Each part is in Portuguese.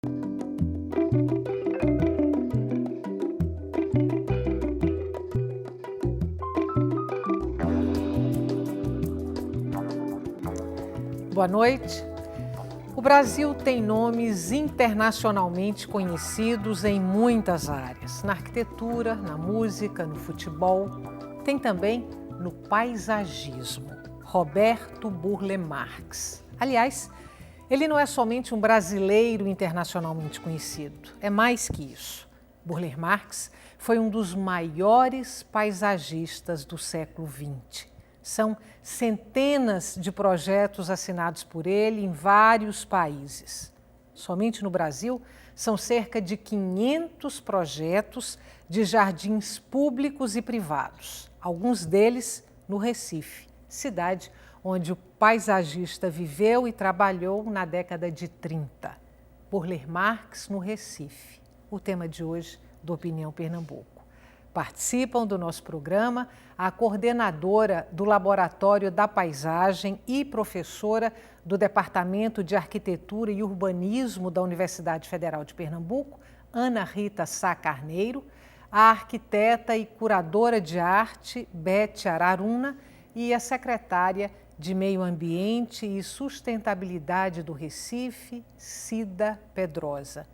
Boa noite. O Brasil tem nomes internacionalmente conhecidos em muitas áreas. Na arquitetura, na música, no futebol. Tem também no paisagismo. Roberto Burle Marx. Aliás, ele não é somente um brasileiro internacionalmente conhecido. É mais que isso. Burle Marx foi um dos maiores paisagistas do século XX. São centenas de projetos assinados por ele em vários países. Somente no Brasil, são cerca de 500 projetos de jardins públicos e privados, alguns deles no Recife, cidade onde o paisagista viveu e trabalhou na década de 30. Burle Marx no Recife, o tema de hoje do Opinião Pernambuco. Participam do nosso programa a coordenadora do Laboratório da Paisagem e professora do Departamento de Arquitetura e Urbanismo da Universidade Federal de Pernambuco, Ana Rita Sá Carneiro, a arquiteta e curadora de arte, Beth Araruna, e a secretária de Meio Ambiente e Sustentabilidade do Recife, Cida Pedrosa.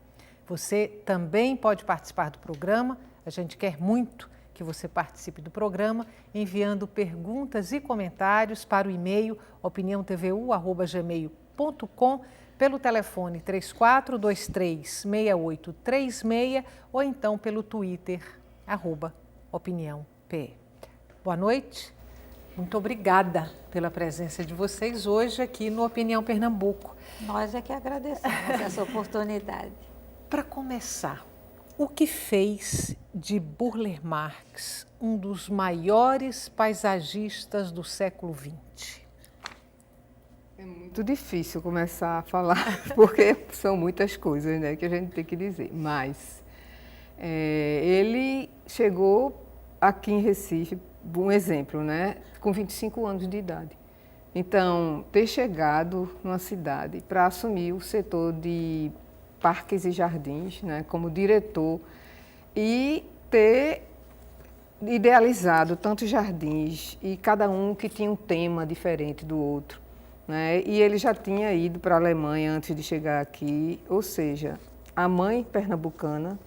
Você também pode participar do programa. A gente quer muito que você participe do programa, enviando perguntas e comentários para o e-mail opiniãotvu@gmail.com, pelo telefone 3423-6836 ou então pelo Twitter, @opiniãop. Boa noite, muito obrigada pela presença de vocês hoje aqui no Opinião Pernambuco. Nós é que agradecemos essa oportunidade. Para começar, o que fez de Burle Marx um dos maiores paisagistas do século XX? É muito difícil começar a falar, porque são muitas coisas, né, que a gente tem que dizer. Mas ele chegou aqui em Recife, um exemplo, né, com 25 anos de idade. Então, ter chegado numa cidade para assumir o setor de parques e jardins, né, como diretor, e ter idealizado tantos jardins, e cada um que tinha um tema diferente do outro, né? E ele já tinha ido para a Alemanha antes de chegar aqui, ou seja, a mãe pernambucana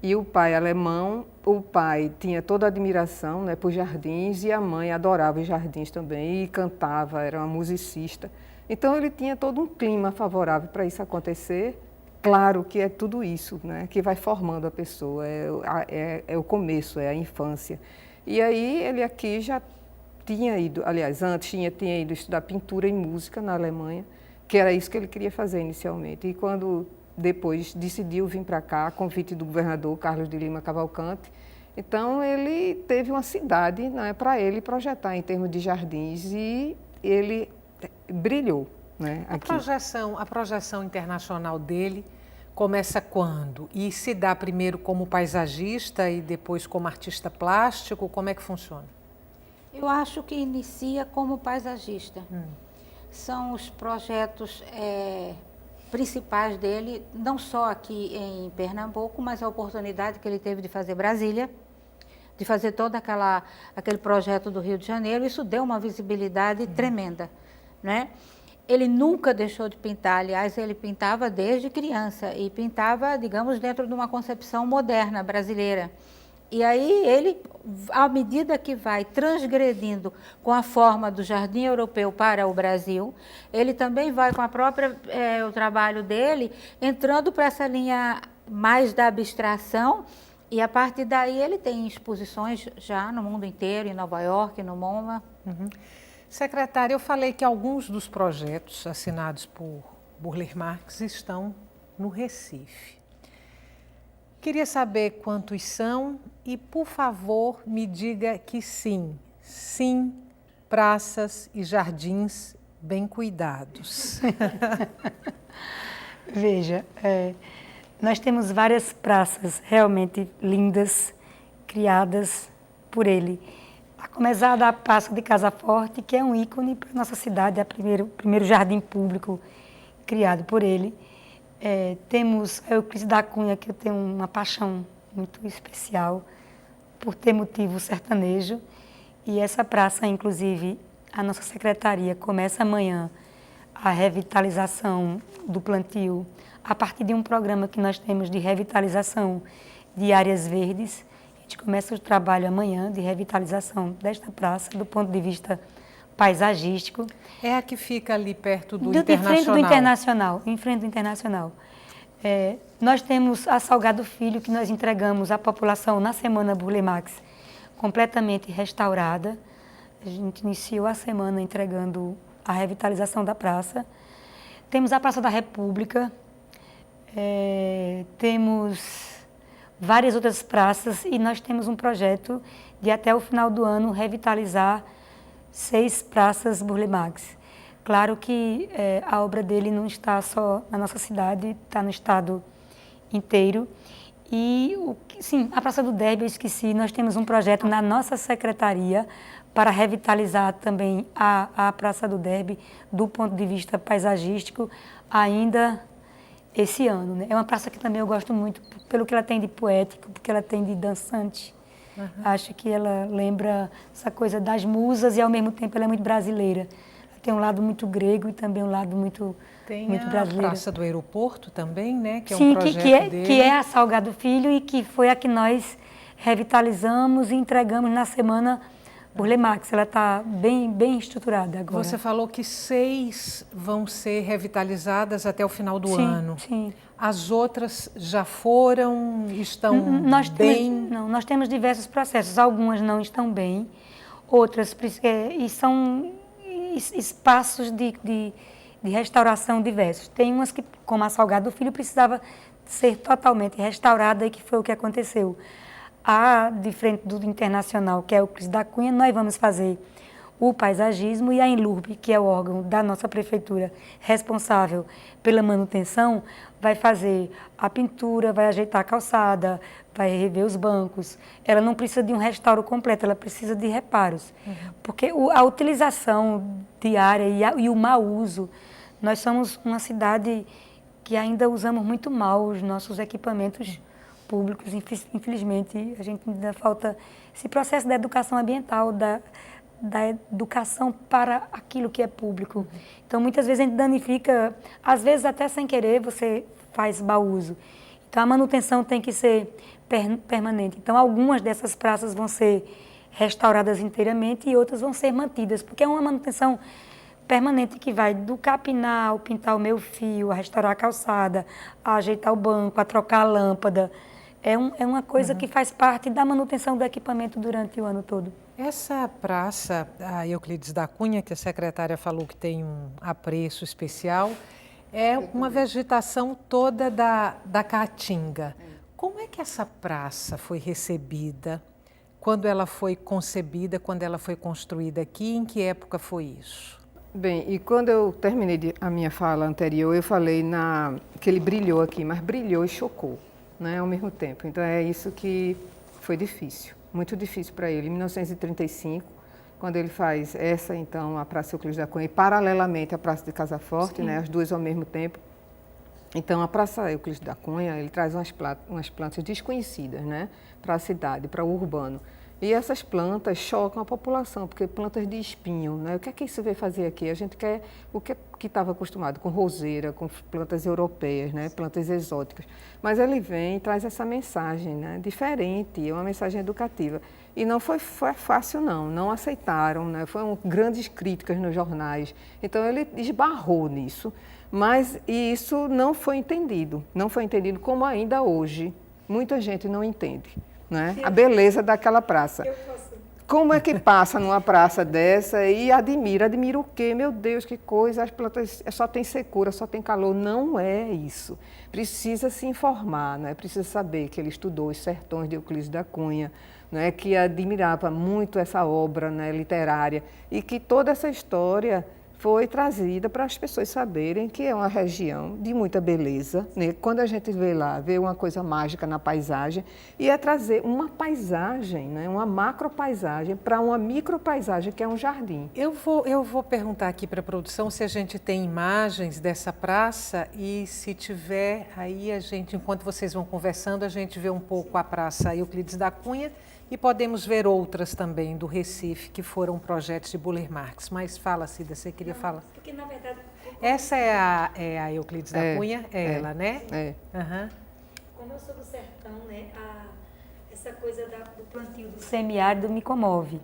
e o pai alemão. O pai tinha toda a admiração, né, por jardins, e a mãe adorava os jardins também e cantava, era uma musicista. Então, ele tinha todo um clima favorável para isso acontecer. Claro que é tudo isso, né, que vai formando a pessoa, é o começo, é a infância. E aí, ele aqui já tinha ido, aliás, antes tinha ido estudar pintura e música na Alemanha, que era isso que ele queria fazer inicialmente. E quando depois decidiu vir para cá, a convite do governador Carlos de Lima Cavalcante, então ele teve uma cidade, né, para ele projetar em termos de jardins, e ele brilhou, né, aqui. A projeção internacional dele começa quando? E se dá primeiro como paisagista e depois como artista plástico? Como é que funciona? Eu acho que inicia como paisagista. São os projetos principais dele, não só aqui em Pernambuco, mas a oportunidade que ele teve de fazer Brasília, de fazer todo aquele projeto do Rio de Janeiro. Isso deu uma visibilidade tremenda, né? Ele nunca deixou de pintar, aliás, ele pintava desde criança e pintava, digamos, dentro de uma concepção moderna brasileira. E aí ele, à medida que vai transgredindo com a forma do jardim europeu para o Brasil, ele também vai com o trabalho dele entrando para essa linha mais da abstração, e a partir daí ele tem exposições já no mundo inteiro, em Nova York, no MoMA. Secretária, eu falei que alguns dos projetos assinados por Burle Marx estão no Recife. Queria saber quantos são e, por favor, me diga que sim, praças e jardins bem cuidados. Veja, nós temos várias praças realmente lindas, criadas por ele. A começar da Praça de Casa Forte, que é um ícone para a nossa cidade, é o primeiro jardim público criado por ele. Temos a Euclides da Cunha, que eu tenho uma paixão muito especial por ter motivo sertanejo. E essa praça, inclusive, a nossa secretaria começa amanhã a revitalização do plantio a partir de um programa que nós temos de revitalização de áreas verdes. A gente começa o trabalho amanhã de revitalização desta praça do ponto de vista paisagístico. É a que fica ali perto do Internacional. Em frente do Internacional. Nós temos a Salgado Filho, que nós entregamos à população na Semana Burle Marx, completamente restaurada. A gente iniciou a semana entregando a revitalização da praça. Temos a Praça da República, temos várias outras praças e nós temos um projeto de até o final do ano revitalizar 6 praças Burle Marx. Claro que a obra dele não está só na nossa cidade, está no estado inteiro. E, sim, a Praça do Derby, eu esqueci, nós temos um projeto na nossa secretaria para revitalizar também a Praça do Derby do ponto de vista paisagístico ainda esse ano, né? É uma praça que também eu gosto muito pelo que ela tem de poético, porque ela tem de dançante. Uhum. Acho que ela lembra essa coisa das musas e ao mesmo tempo ela é muito brasileira. Ela tem um lado muito grego e também um lado muito brasileiro. Tem a Praça do Aeroporto também, né? Que sim, é um projeto dele. Que é a Salgado Filho e que foi a que nós revitalizamos e entregamos na semana Burle Marx. Ela está bem estruturada agora. Você falou que 6 vão ser revitalizadas até o final do ano. Sim. As outras já foram, estão bem? Nós temos diversos processos. Algumas não estão bem, outras e são espaços de restauração diversos. Tem umas que, como a Salgado Filho, precisava ser totalmente restaurada e que foi o que aconteceu. De frente do Internacional, que é o Euclides da Cunha, nós vamos fazer o paisagismo e a Enlurb, que é o órgão da nossa prefeitura responsável pela manutenção, vai fazer a pintura, vai ajeitar a calçada, vai rever os bancos. Ela não precisa de um restauro completo, ela precisa de reparos. Uhum. Porque a utilização diária e o mau uso, nós somos uma cidade que ainda usamos muito mal os nossos equipamentos públicos. Infelizmente, a gente ainda falta esse processo da educação ambiental, da educação para aquilo que é público. Então, muitas vezes a gente danifica, às vezes até sem querer você faz mau uso. Então, a manutenção tem que ser permanente. Então, algumas dessas praças vão ser restauradas inteiramente e outras vão ser mantidas, porque é uma manutenção permanente que vai do capinar, ao pintar o meio fio, a restaurar a calçada, a ajeitar o banco, a trocar a lâmpada. É uma coisa que faz parte da manutenção do equipamento durante o ano todo. Essa praça, a Euclides da Cunha, que a secretária falou que tem um apreço especial, é uma vegetação toda da Caatinga. Como é que essa praça foi recebida? Quando ela foi concebida, quando ela foi construída aqui? Em que época foi isso? Bem, e quando eu terminei a minha fala anterior, eu falei que ele brilhou aqui, mas brilhou e chocou, né, ao mesmo tempo. Então é isso que foi difícil, muito difícil para ele. Em 1935, quando ele faz então, a Praça Euclides da Cunha, e paralelamente a Praça de Casa Forte, né, as duas ao mesmo tempo. Então, a Praça Euclides da Cunha, ele traz umas plantas desconhecidas, né, para a cidade, para o urbano. E essas plantas chocam a população, porque plantas de espinho, né? O que é que isso veio fazer aqui? A gente quer o que estava acostumado com roseira, com plantas europeias, né? Plantas exóticas. Mas ele vem e traz essa mensagem, né? Diferente, é uma mensagem educativa. E não foi fácil, não aceitaram, né? Foram grandes críticas nos jornais. Então, ele esbarrou nisso, mas isso não foi entendido como ainda hoje. Muita gente não entende. Né? A beleza daquela praça. Como é que passa numa praça dessa e admira o quê? Meu Deus, que coisa, as plantas só tem secura, só tem calor. Não é isso. Precisa se informar, né? Precisa saber que ele estudou os sertões de Euclides da Cunha, né? Que admirava muito essa obra, né, literária e que toda essa história foi trazida para as pessoas saberem que é uma região de muita beleza, né? Quando a gente vê lá, vê uma coisa mágica na paisagem, e é trazer uma paisagem, né? Uma macropaisagem para uma micropaisagem, que é um jardim. Eu vou perguntar aqui para a produção se a gente tem imagens dessa praça e se tiver, aí a gente, enquanto vocês vão conversando, a gente vê um pouco a Praça Euclides da Cunha e podemos ver outras também do Recife, que foram projetos de Burle Marx. Mas fala, Cida, você queria falar? Porque, na verdade... Essa é a Euclides da Cunha? É ela, né? É. Uhum. Como eu sou do sertão, né, essa coisa do plantio do semiárido me comove.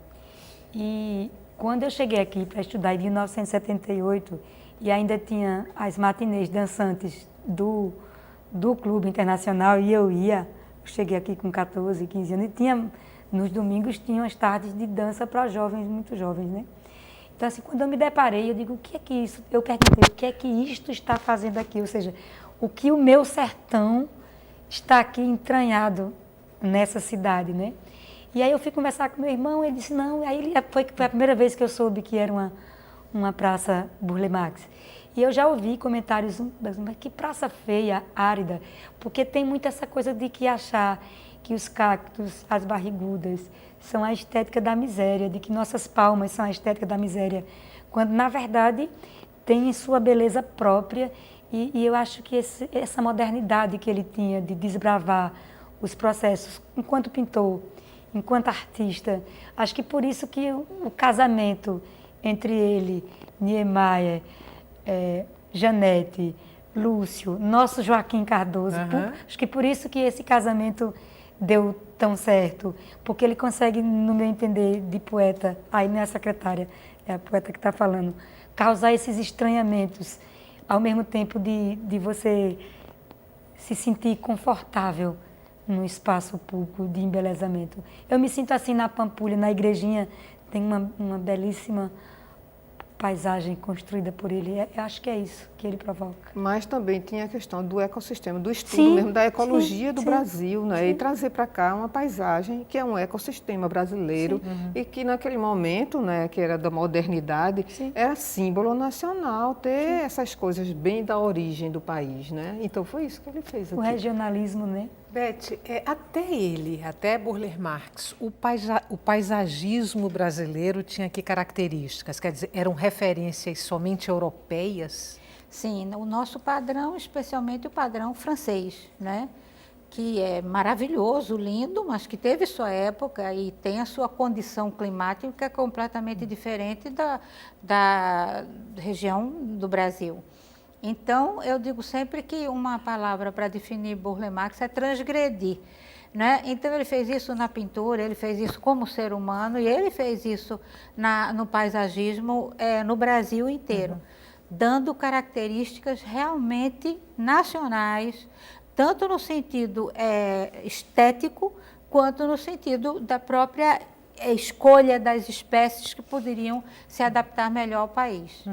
E quando eu cheguei aqui para estudar em 1978, e ainda tinha as matinês dançantes do Clube Internacional, e eu cheguei aqui com 14, 15 anos, e nos domingos tinham as tardes de dança para jovens, muito jovens, né? Então, assim, quando eu me deparei, eu digo, o que é que isso? Eu perguntei, o que é que isto está fazendo aqui? Ou seja, o que o meu sertão está aqui entranhado nessa cidade, né? E aí eu fui conversar com meu irmão, ele disse, não, aí foi a primeira vez que eu soube que era uma praça Burle Marx. E eu já ouvi comentários, mas que praça feia, árida, porque tem muito essa coisa de que achar que os cactos, as barrigudas, são a estética da miséria, de que nossas palmas são a estética da miséria, quando, na verdade, tem sua beleza própria, e eu acho que essa modernidade que ele tinha de desbravar os processos enquanto pintor, enquanto artista, acho que por isso que o casamento entre ele, Niemeyer, Janete, Lúcio, nosso Joaquim Cardoso, acho que por isso que esse casamento deu tão certo, porque ele consegue, no meu entender de poeta, aí não é a secretária, é a poeta que está falando, causar esses estranhamentos, ao mesmo tempo de você se sentir confortável no espaço público de embelezamento. Eu me sinto assim na Pampulha, na igrejinha, tem uma belíssima paisagem construída por ele. Eu acho que é isso que ele provoca. Mas também tinha a questão do ecossistema, do estudo mesmo da ecologia do Brasil, né? E trazer para cá uma paisagem que é um ecossistema brasileiro e que naquele momento, né, que era da modernidade, era símbolo nacional ter essas coisas bem da origem do país, né? Então foi isso que ele fez aqui. O regionalismo, né? Beth, até Burle Marx, o paisagismo brasileiro tinha que características? Quer dizer, eram referências somente europeias? Sim, o nosso padrão, especialmente o padrão francês, né? Que é maravilhoso, lindo, mas que teve sua época e tem a sua condição climática que é completamente diferente da região do Brasil. Então, eu digo sempre que uma palavra para definir Burle Marx é transgredir, né? Então, ele fez isso na pintura, ele fez isso como ser humano e ele fez isso no paisagismo no Brasil inteiro, dando características realmente nacionais, tanto no sentido estético, quanto no sentido da própria escolha das espécies que poderiam se adaptar melhor ao país.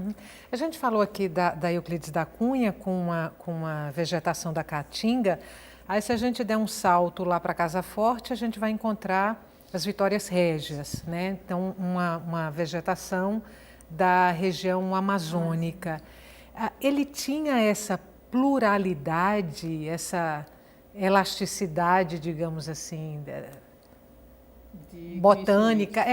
A gente falou aqui da Euclides da Cunha com uma vegetação da Caatinga. Aí, se a gente der um salto lá para Casa Forte, a gente vai encontrar as Vitórias Régias, né? Então, uma vegetação da região amazônica. Ele tinha essa pluralidade, essa elasticidade, digamos assim, botânica,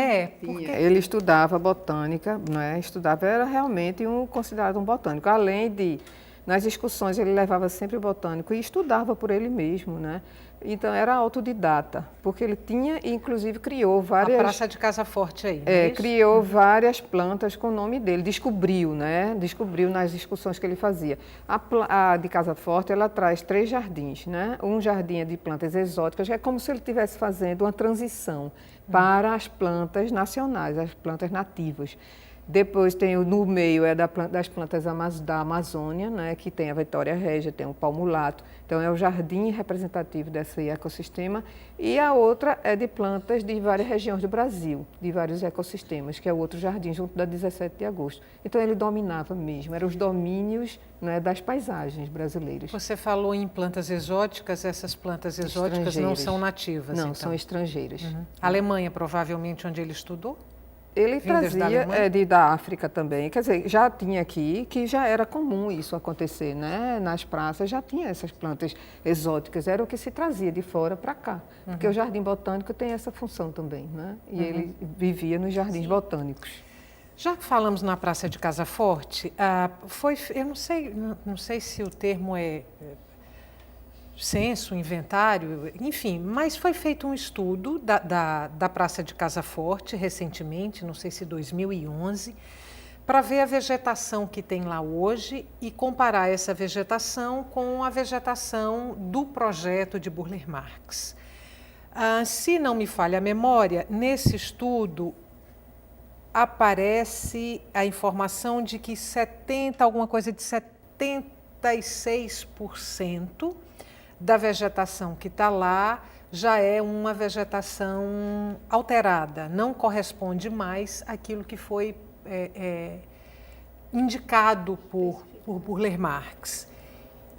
porque... Ele estudava botânica, né? Era realmente considerado um botânico. Além de, nas discussões, ele levava sempre o botânico e estudava por ele mesmo, né? Então, era autodidata, porque ele tinha, inclusive, criou várias... A Praça de Casa Forte aí, não é isso? Criou várias plantas com o nome dele, descobriu, né? Descobriu nas discussões que ele fazia. A de Casa Forte, ela traz 3 jardins, né? Um jardim é de plantas exóticas, que é como se ele estivesse fazendo uma transição para as plantas nacionais, as plantas nativas. Depois tem no meio das plantas da Amazônia, né, que tem a Vitória Régia, tem o palmulato. Então é o jardim representativo desse ecossistema. E a outra é de plantas de várias regiões do Brasil, de vários ecossistemas, que é o outro jardim junto da 17 de agosto. Então ele dominava mesmo, eram os domínios, né, das paisagens brasileiras. Você falou em plantas exóticas, essas plantas exóticas não são nativas, não, então? São estrangeiras. Alemanha, provavelmente, onde ele estudou? Ele Vindas da trazia Alemanha? da África também, quer dizer, já tinha aqui, que já era comum isso acontecer, né? Nas praças já tinha essas plantas exóticas, era o que se trazia de fora para cá, porque o Jardim Botânico tem essa função também, né? E ele vivia nos jardins botânicos. Já que falamos na Praça de Casa Forte, eu não sei se o termo é censo, inventário, enfim, mas foi feito um estudo da Praça de Casa Forte recentemente, não sei se 2011, para ver a vegetação que tem lá hoje e comparar essa vegetação com a vegetação do projeto de Burle Marx. Se não me falha a memória, nesse estudo aparece a informação de que alguma coisa de 76% da vegetação que está lá já é uma vegetação alterada, não corresponde mais àquilo que foi indicado por Burle Marx.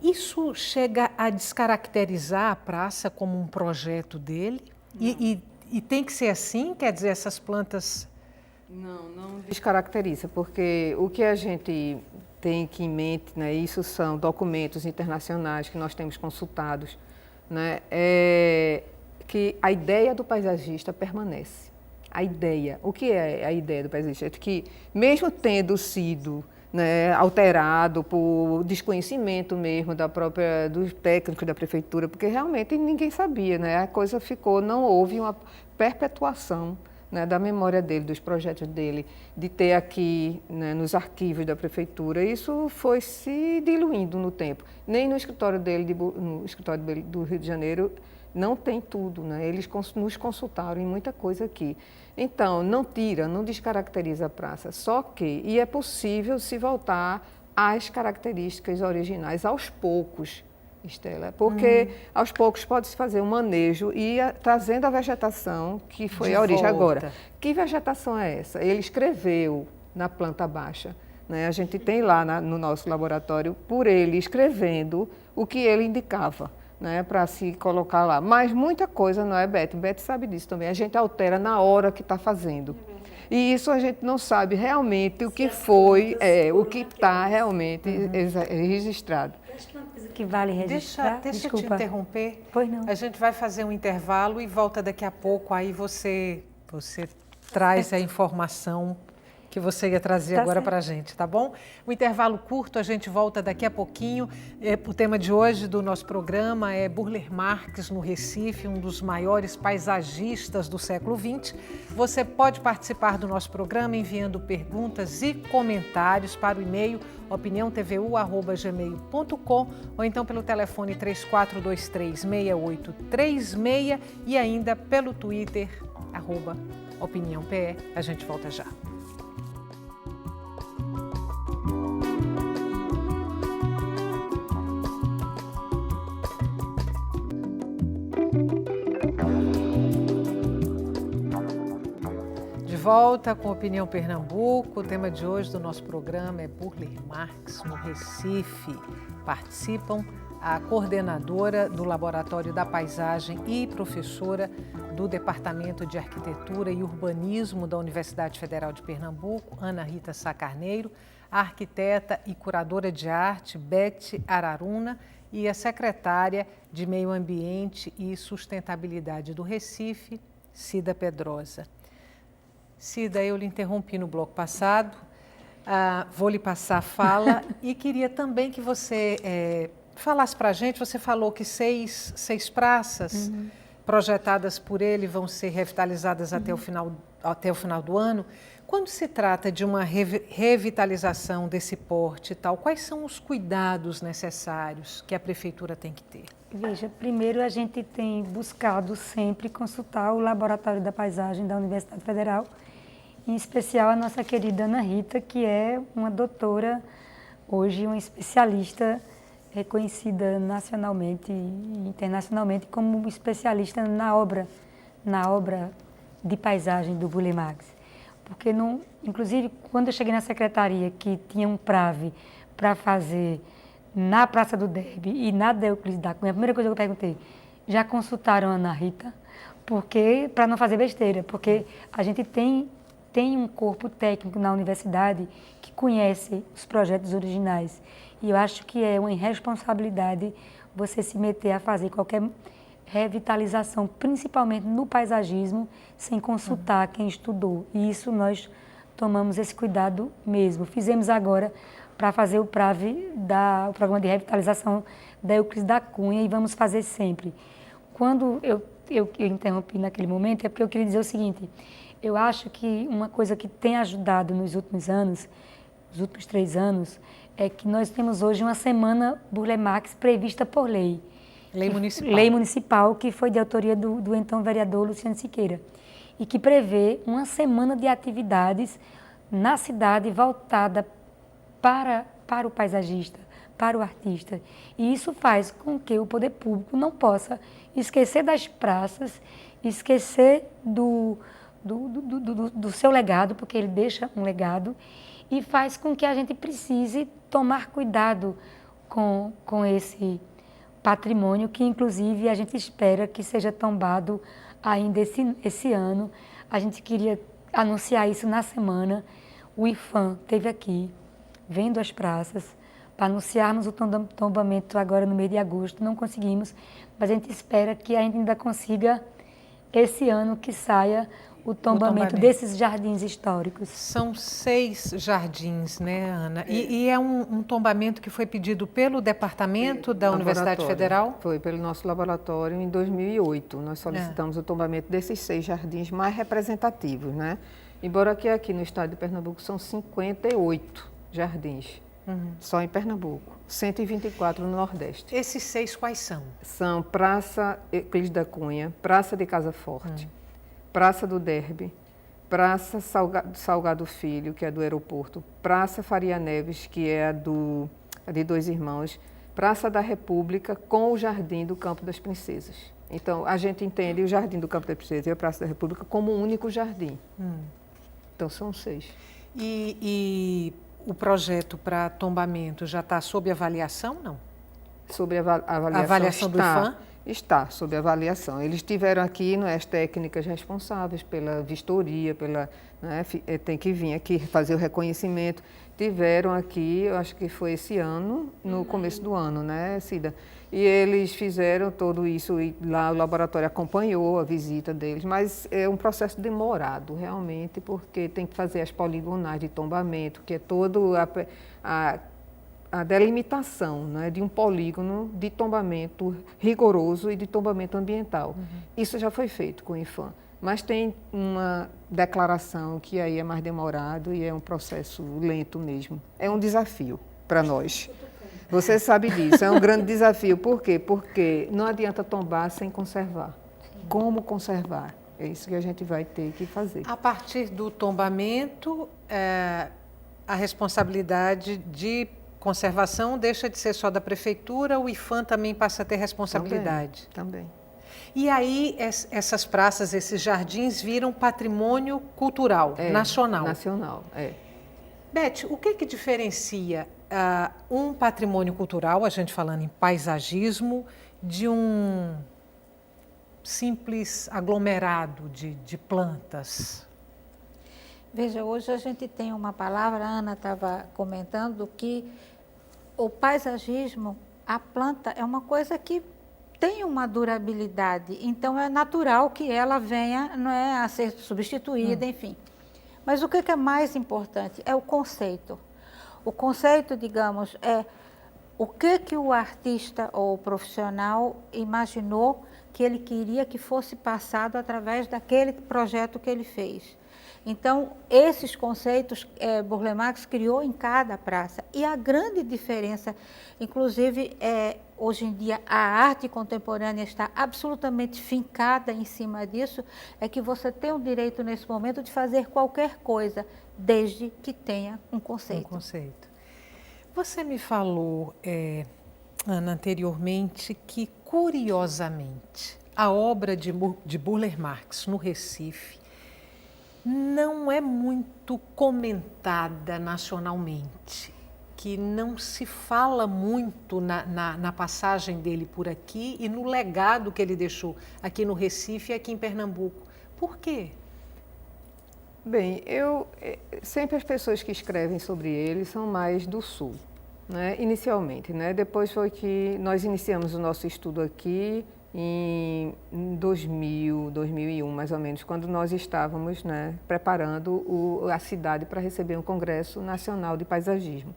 Isso chega a descaracterizar a praça como um projeto dele? E tem que ser assim? Quer dizer, essas plantas... Não descaracteriza, porque o que a gente tem aqui em mente, né, isso são documentos internacionais que nós temos consultados, né, é que a ideia do paisagista permanece. A ideia, o que é a ideia do paisagista? É que mesmo tendo sido, né, alterado por desconhecimento mesmo dos técnicos da prefeitura, porque realmente ninguém sabia, né, a coisa ficou, não houve uma perpetuação, né, da memória dele, dos projetos dele, de ter aqui, né, nos arquivos da prefeitura, isso foi se diluindo no tempo. Nem no escritório dele, no escritório dele do Rio de Janeiro, não tem tudo, né? Eles nos consultaram em muita coisa aqui. Então, não descaracteriza a praça, só que, e é possível se voltar às características originais aos poucos, Estela, porque aos poucos pode-se fazer um manejo e trazendo a vegetação que foi de a origem volta. agora. Que vegetação é essa? Ele escreveu na planta baixa, né? A gente tem lá no nosso laboratório, por ele escrevendo o que ele indicava, né, para se colocar lá. Mas muita coisa, não é, Beth? Beth sabe disso também. A gente altera na hora que está fazendo. E isso a gente não sabe realmente o que foi, o que está realmente registrado. Acho que uma coisa que vale registrar... Deixa eu te interromper. Pois não. A gente vai fazer um intervalo e volta daqui a pouco, aí você traz a informação que você ia trazer agora para a gente, tá bom? Um intervalo curto, a gente volta daqui a pouquinho. O tema de hoje do nosso programa é Burle Marx no Recife, um dos maiores paisagistas do século XX. Você pode participar do nosso programa enviando perguntas e comentários para o e-mail opiniãotvu@gmail.com ou então pelo telefone 34236836 e ainda pelo Twitter, @opiniãope. A gente volta já. De volta com Opinião Pernambuco. O tema de hoje do nosso programa é Burle Marx no Recife. Participam a coordenadora do Laboratório da Paisagem e professora do Departamento de Arquitetura e Urbanismo da Universidade Federal de Pernambuco, Ana Rita Sá Carneiro, a arquiteta e curadora de arte, Beth Araruna, e a secretária de Meio Ambiente e Sustentabilidade do Recife, Cida Pedrosa. Cida, eu lhe interrompi no bloco passado, vou lhe passar a fala e queria também que você falasse para a gente. Você falou que seis praças projetadas por ele vão ser revitalizadas até o final do ano. Quando se trata de uma revitalização desse porte e tal, quais são os cuidados necessários que a prefeitura tem que ter? Veja, primeiro a gente tem buscado sempre consultar o Laboratório da Paisagem da Universidade Federal, em especial a nossa querida Ana Rita, que é uma doutora, hoje uma especialista reconhecida nacionalmente e internacionalmente como especialista na obra de paisagem do Burle Marx. Porque, inclusive, quando eu cheguei na secretaria, que tinha um PRAV para fazer na Praça do Derby e na Euclides da Cunha, a primeira coisa que eu perguntei, já consultaram a Ana Rita? Para não fazer besteira, porque a gente tem tem um corpo técnico na universidade que conhece os projetos originais. E eu acho que é uma irresponsabilidade você se meter a fazer qualquer revitalização, principalmente no paisagismo, sem consultar quem estudou. E isso nós tomamos esse cuidado mesmo. Fizemos agora para fazer o PRAV, o Programa de Revitalização da Euclides da Cunha, e vamos fazer sempre. Quando eu interrompi naquele momento, é porque eu queria dizer o seguinte: eu acho que uma coisa que tem ajudado nos últimos anos, nos últimos 3 anos, é que nós temos hoje uma semana Burle Marx prevista por lei. Lei municipal. Lei municipal, que foi de autoria do então vereador Luciano Siqueira, e que prevê uma semana de atividades na cidade voltada para o paisagista, para o artista. E isso faz com que o poder público não possa esquecer das praças, esquecer do seu legado, porque ele deixa um legado, e faz com que a gente precise tomar cuidado com esse patrimônio, que inclusive a gente espera que seja tombado ainda esse ano. A gente queria anunciar isso na semana. O IPHAN esteve aqui, vendo as praças, para anunciarmos o tombamento agora no mês de agosto. Não conseguimos, mas a gente espera que a gente ainda consiga, esse ano, que saia o tombamento desses jardins históricos. São 6 jardins, né, Ana? E é um tombamento que foi pedido pelo departamento da Universidade Federal? Foi pelo nosso laboratório em 2008. Nós solicitamos o tombamento desses 6 jardins mais representativos, né? Embora que aqui no estado de Pernambuco são 58 jardins, só em Pernambuco, 124 no Nordeste. Esses 6 quais são? São Praça Euclides da Cunha, Praça de Casa Forte, Praça do Derby, Praça Salgado Filho, que é do aeroporto, Praça Faria Neves, que é a de Dois Irmãos, Praça da República com o Jardim do Campo das Princesas. Então, a gente entende o Jardim do Campo das Princesas e a Praça da República como um único jardim. Então, são 6. E o projeto para tombamento já está sob avaliação, não? Sobre a avaliação do IPHAN? Está sob avaliação. Eles tiveram aqui as técnicas responsáveis pela vistoria, né, tem que vir aqui fazer o reconhecimento. Tiveram aqui, eu acho que foi esse ano, no começo do ano, né, Cida? E eles fizeram tudo isso e lá o laboratório acompanhou a visita deles, mas é um processo demorado, realmente, porque tem que fazer as poligonais de tombamento, que é todo a delimitação, né, de um polígono de tombamento rigoroso e de tombamento ambiental. Isso já foi feito com o IPHAN, mas tem uma declaração que aí é mais demorado e é um processo lento mesmo. É um desafio para nós. Você sabe disso, é um grande desafio. Por quê? Porque não adianta tombar sem conservar. Como conservar? É isso que a gente vai ter que fazer. A partir do tombamento, a responsabilidade de conservação deixa de ser só da prefeitura, o IPHAN também passa a ter responsabilidade. Também. E aí essas praças, esses jardins viram patrimônio cultural nacional. Nacional, é. Beth, o que diferencia um patrimônio cultural, a gente falando em paisagismo, de um simples aglomerado de plantas? Veja, hoje a gente tem uma palavra, a Ana estava comentando, que o paisagismo, a planta é uma coisa que tem uma durabilidade, então é natural que ela venha, não é, a ser substituída, enfim. Mas o que é mais importante é o conceito. O conceito, digamos, é o que o artista ou o profissional imaginou que ele queria que fosse passado através daquele projeto que ele fez. Então, esses conceitos Burle Marx criou em cada praça. E a grande diferença, inclusive, hoje em dia, a arte contemporânea está absolutamente fincada em cima disso, é que você tem o direito, nesse momento, de fazer qualquer coisa, desde que tenha um conceito. Um conceito. Você me falou, Ana, anteriormente, que, curiosamente, a obra de Burle Marx no Recife não é muito comentada nacionalmente, que não se fala muito na passagem dele por aqui e no legado que ele deixou aqui no Recife e aqui em Pernambuco. Por quê? Bem, sempre as pessoas que escrevem sobre ele são mais do Sul, né? Inicialmente, né? Depois foi que nós iniciamos o nosso estudo aqui em 2000, 2001, mais ou menos, quando nós estávamos, né, preparando a cidade para receber um Congresso Nacional de Paisagismo.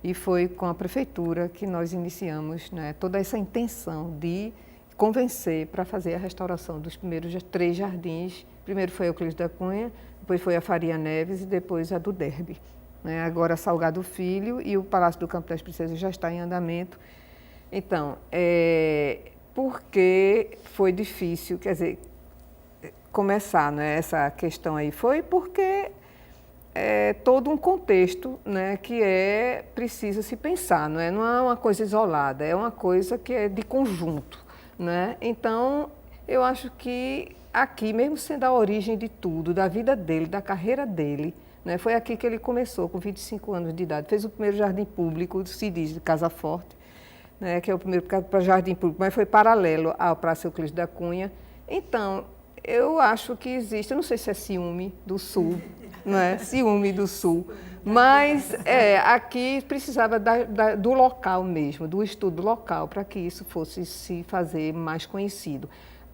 E foi com a prefeitura que nós iniciamos, né, toda essa intenção de convencer para fazer a restauração dos primeiros 3 jardins. Primeiro foi a Euclides da Cunha, depois foi a Faria Neves e depois a do Derby, né? Agora Salgado Filho e o Palácio do Campo das Princesas já está em andamento. Então, porque foi difícil, quer dizer, começar, né, essa questão aí? Foi porque é todo um contexto, né, que preciso se pensar, não é uma coisa isolada, é uma coisa que é de conjunto, né? Então, eu acho que aqui, mesmo sendo a origem de tudo, da vida dele, da carreira dele, né, foi aqui que ele começou, com 25 anos de idade, fez o primeiro jardim público, se diz, de Casa Forte, né, que é o primeiro para jardim público, mas foi paralelo ao Praça Euclides da Cunha. Então, eu acho que existe, eu não sei se é ciúme do Sul, não é? Ciúme do Sul, mas aqui precisava do local mesmo, do estudo local, para que isso fosse se fazer mais conhecido.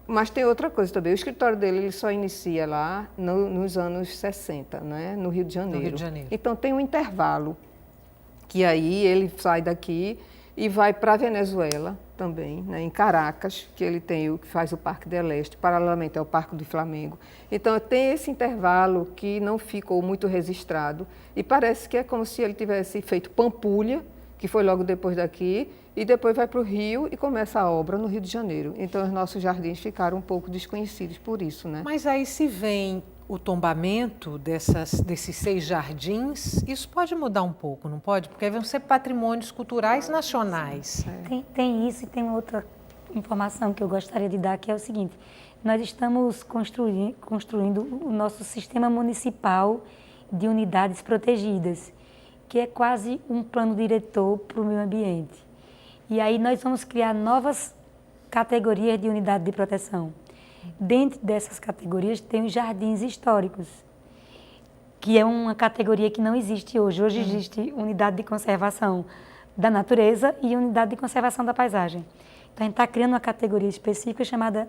Mas tem outra coisa também, o escritório dele ele só inicia lá nos anos 60, né, no Rio de Janeiro. No Rio de Janeiro. Então tem um intervalo, que aí ele sai daqui e vai para a Venezuela também, né, em Caracas, que ele tem o que faz o Parque del Este, paralelamente ao Parque do Flamengo. Então tem esse intervalo que não ficou muito registrado e parece que é como se ele tivesse feito Pampulha, que foi logo depois daqui, e depois vai para o Rio e começa a obra no Rio de Janeiro. Então os nossos jardins ficaram um pouco desconhecidos por isso, né? Mas aí se vem o tombamento desses 6 jardins, isso pode mudar um pouco, não pode? Porque aí vão ser patrimônios culturais nacionais. Tem isso e tem outra informação que eu gostaria de dar, que é o seguinte: nós estamos construindo o nosso sistema municipal de unidades protegidas, que é quase um plano diretor para o meio ambiente. E aí nós vamos criar novas categorias de unidade de proteção. Dentro dessas categorias tem os jardins históricos, que é uma categoria que não existe hoje. Hoje existe unidade de conservação da natureza e unidade de conservação da paisagem. Então a gente está criando uma categoria específica chamada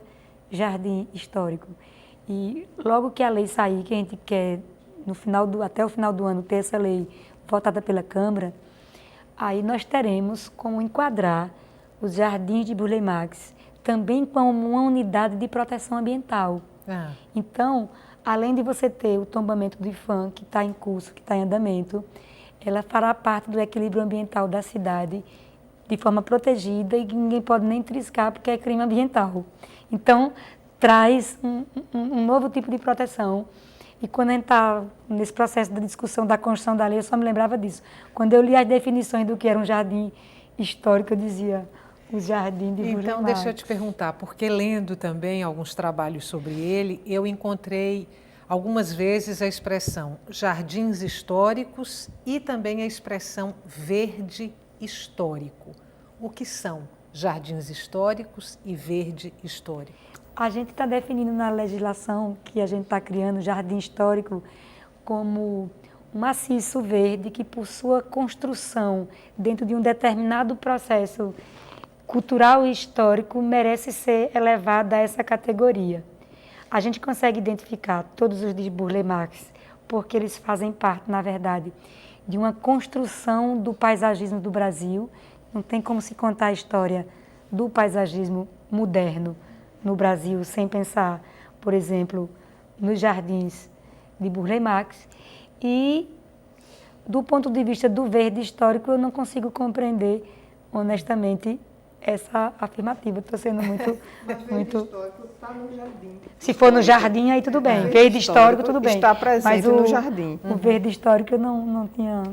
jardim histórico. E logo que a lei sair, que a gente quer até o final do ano ter essa lei votada pela Câmara, aí nós teremos como enquadrar os jardins de Burle Marx também como uma unidade de proteção ambiental. Então, além de você ter o tombamento do IPHAN, que está em curso, que está em andamento, ela fará parte do equilíbrio ambiental da cidade de forma protegida e que ninguém pode nem triscar porque é crime ambiental. Então, traz um novo tipo de proteção. E quando a gente está nesse processo de discussão da construção da lei, eu só me lembrava disso. Quando eu li as definições do que era um jardim histórico, eu dizia o jardim de Burle Marx. Então, deixa eu te perguntar, porque lendo também alguns trabalhos sobre ele, eu encontrei algumas vezes a expressão jardins históricos e também a expressão verde histórico. O que são jardins históricos e verde histórico? A gente está definindo na legislação que a gente está criando jardim histórico como um maciço verde que, por sua construção dentro de um determinado processo cultural e histórico, merece ser elevado a essa categoria. A gente consegue identificar todos os de Burle Marx porque eles fazem parte, na verdade, de uma construção do paisagismo do Brasil. Não tem como se contar a história do paisagismo moderno no Brasil sem pensar, por exemplo, nos jardins de Burle Marx. E, do ponto de vista do verde histórico, eu não consigo compreender, honestamente, essa afirmativa. Estou sendo muito... Mas verde histórico está no jardim. Se for no jardim, aí tudo bem. Verde histórico, tudo bem. Está presente no jardim. O verde histórico eu não tinha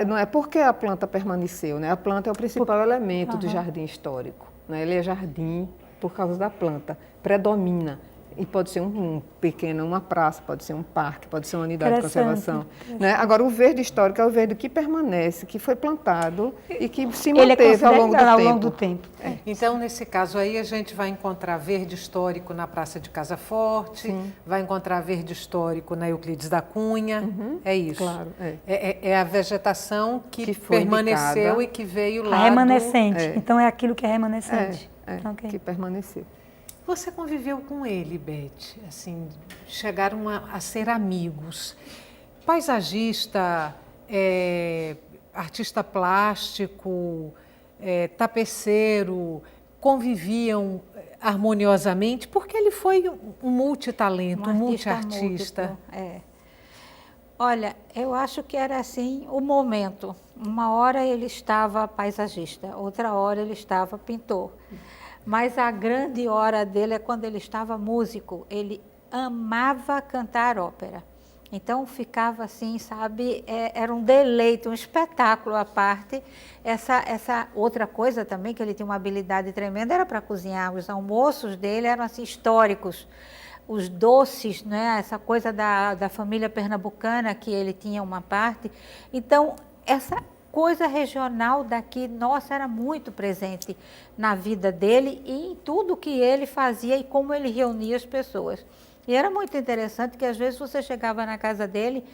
não é porque a planta permaneceu, né? A planta é o principal elemento do jardim histórico, né? Ele é jardim por causa da planta, predomina. E pode ser uma praça, pode ser um parque, pode ser uma unidade de conservação. Né? Agora, o verde histórico é o verde que permanece, que foi plantado e que se manteve ao longo do tempo. Então, nesse caso aí, a gente vai encontrar verde histórico na Praça de Casa Forte, vai encontrar verde histórico na Euclides da Cunha, é isso? Claro, é a vegetação que permaneceu indicada, e que veio lá remanescente. Então, é aquilo que é remanescente. Que permaneceu. Você conviveu com ele, Beth, assim, chegaram a ser amigos. Paisagista, artista plástico, tapeceiro, conviviam harmoniosamente, porque ele foi um multitalento, um multiartista. Olha, eu acho que era assim o momento. Uma hora ele estava paisagista, outra hora ele estava pintor. Mas a grande hora dele é quando ele estava músico. Ele amava cantar ópera. Então ficava assim, sabe, era um deleite, um espetáculo à parte. Essa outra coisa também, que ele tinha uma habilidade tremenda, era para cozinhar. Os almoços dele eram assim históricos. Os doces, né, essa coisa da família pernambucana, que ele tinha uma parte. Então, essa coisa regional daqui, nossa, era muito presente na vida dele e em tudo que ele fazia e como ele reunia as pessoas. E era muito interessante que às vezes você chegava na casa dele,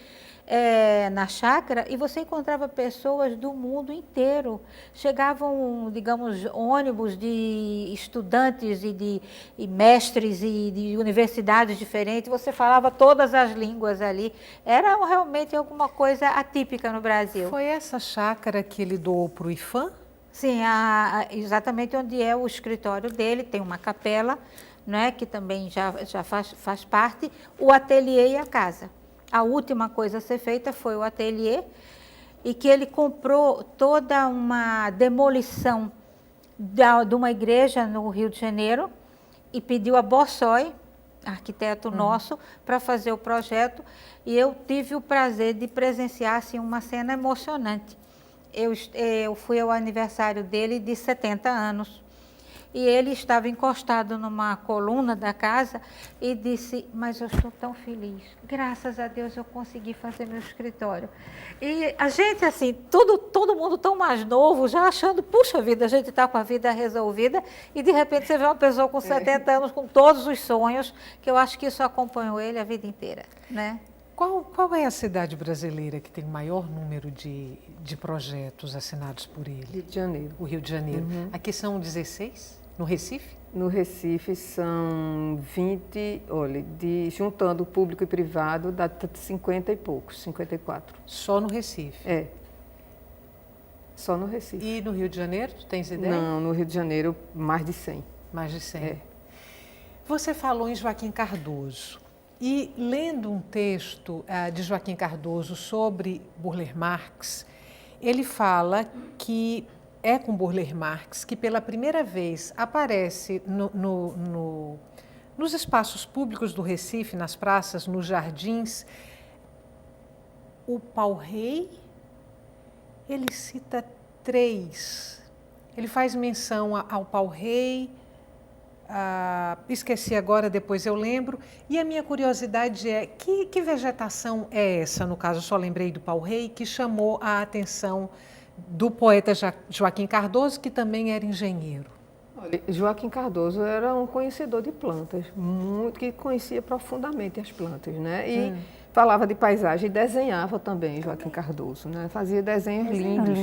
na chácara, e você encontrava pessoas do mundo inteiro. Chegavam, digamos, ônibus de estudantes e mestres e de universidades diferentes, você falava todas as línguas ali. Era realmente alguma coisa atípica no Brasil. Foi essa chácara que ele doou para o IFAM? Sim, exatamente onde é o escritório dele, tem uma capela, né, que também já faz parte, o ateliê e a casa. A última coisa a ser feita foi o ateliê, e que ele comprou toda uma demolição de uma igreja no Rio de Janeiro e pediu a Bossói, arquiteto nosso, para fazer o projeto, e eu tive o prazer de presenciar assim, uma cena emocionante. Eu fui ao aniversário dele de 70 anos. E ele estava encostado numa coluna da casa e disse, mas eu estou tão feliz, graças a Deus eu consegui fazer meu escritório. E a gente, assim, todo mundo tão mais novo, já achando, puxa vida, a gente está com a vida resolvida, e de repente você vê uma pessoa com 70 anos, com todos os sonhos, que eu acho que isso acompanhou ele a vida inteira, né? Qual é a cidade brasileira que tem o maior número de projetos assinados por ele? Rio de Janeiro. O Rio de Janeiro. Aqui são 16? No Recife? No Recife são 20, olha, juntando público e privado, dá 50 e poucos, 54. Só no Recife? Só no Recife. E no Rio de Janeiro, tu tens ideia? Não, no Rio de Janeiro, mais de 100. Mais de 100. Você falou em Joaquim Cardoso. E lendo um texto de Joaquim Cardoso sobre Burle Marx, ele fala que é com Burle Marx que pela primeira vez aparece nos espaços públicos do Recife, nas praças, nos jardins, o pau-rei. Ele cita 3. Ele faz menção ao pau-rei, esqueci agora, depois eu lembro. E a minha curiosidade é, que vegetação é essa, no caso, eu só lembrei do pau-rei, que chamou a atenção do poeta Joaquim Cardoso, que também era engenheiro? Olha, Joaquim Cardoso era um conhecedor de plantas, que conhecia profundamente as plantas, né? E falava de paisagem e desenhava também, Joaquim Cardoso, né? Fazia desenhos lindos.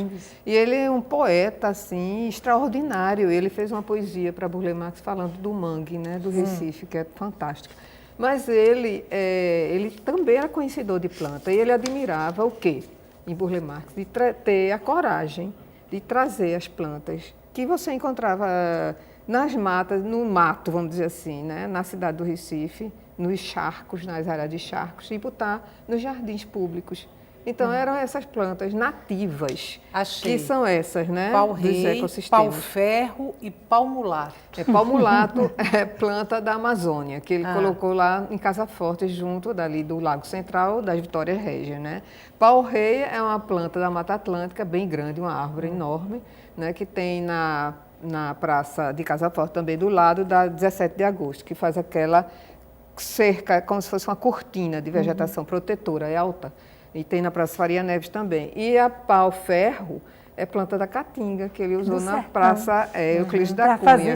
E ele é um poeta, assim, extraordinário. Ele fez uma poesia para Burle Marx falando do mangue, né? Do Recife, que é fantástica. Mas ele também era conhecedor de planta, e ele admirava o quê? Em Burle Marx, de ter a coragem de trazer as plantas que você encontrava nas matas, no mato, vamos dizer assim, né? Na cidade do Recife, nos charcos, nas áreas de charcos, e botar nos jardins públicos. Então, eram essas plantas nativas, que são essas, né? Pau-rei, pau-ferro e pau-mulato. Pau-mulato é planta da Amazônia, que ele colocou lá em Casa Forte, junto dali do Lago Central, das Vitórias Régias, né? Pau-rei é uma planta da Mata Atlântica, bem grande, uma árvore enorme, né? Que tem na Praça de Casa Forte, também do lado da 17 de agosto, que faz aquela cerca, como se fosse uma cortina de vegetação protetora, é alta. E tem na Praça Faria Neves também. E a pau-ferro é planta da caatinga, que ele usou na Praça Euclides da Cunha,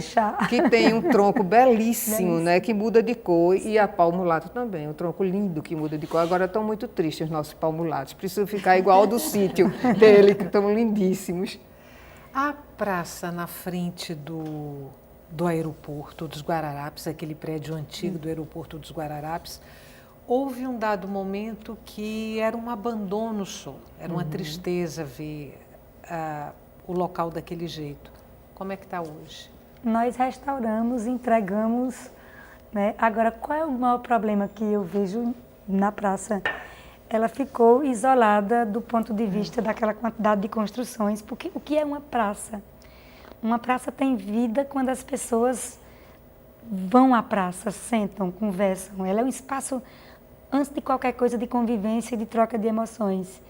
que tem um tronco belíssimo, né, que muda de cor, e a pau-mulato também, um tronco lindo que muda de cor. Agora estão muito tristes os nossos pau-mulatos, precisam ficar igual ao do sítio dele, que estão lindíssimos. A praça na frente do aeroporto dos Guararapes, aquele prédio antigo do aeroporto dos Guararapes, houve um dado momento que era um abandono só, era uma tristeza ver o local daquele jeito. Como é que está hoje? Nós restauramos, entregamos, né? Agora, qual é o maior problema que eu vejo na praça? Ela ficou isolada do ponto de vista daquela quantidade de construções, porque o que é uma praça? Uma praça tem vida quando as pessoas vão à praça, sentam, conversam. Ela é um espaço, antes de qualquer coisa, de convivência, de troca de emoções,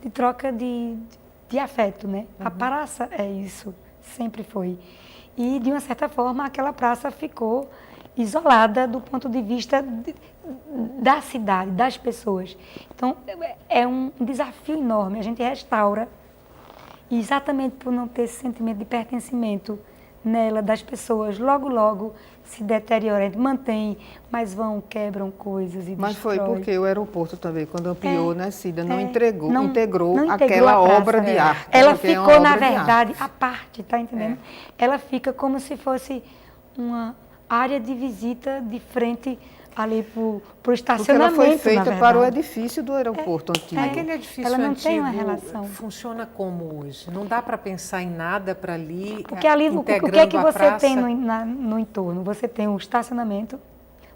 de troca de afeto, né? A praça é isso, sempre foi. E, de uma certa forma, aquela praça ficou isolada do ponto de vista da cidade, das pessoas. Então, é um desafio enorme. A gente restaura, e exatamente por não ter esse sentimento de pertencimento nela, das pessoas, logo, logo se deteriora. A gente mantém, mas quebram coisas e Mas destrói. foi porque o aeroporto também, quando ampliou, né, Cida, não integrou não aquela a praça. obra de arte. Ela porque é uma ficou, na obra de verdade, arte. à parte, tá entendendo? Ela fica como se fosse uma área de visita de frente ali para o Porque estacionamento, ela foi feita na verdade. para o edifício do aeroporto antigo. Aquele edifício ela não antigo tem uma relação. funciona como hoje? Não dá para pensar em nada para ali, Porque ali, o que é que integrando a você praça? tem no entorno? Você tem um estacionamento,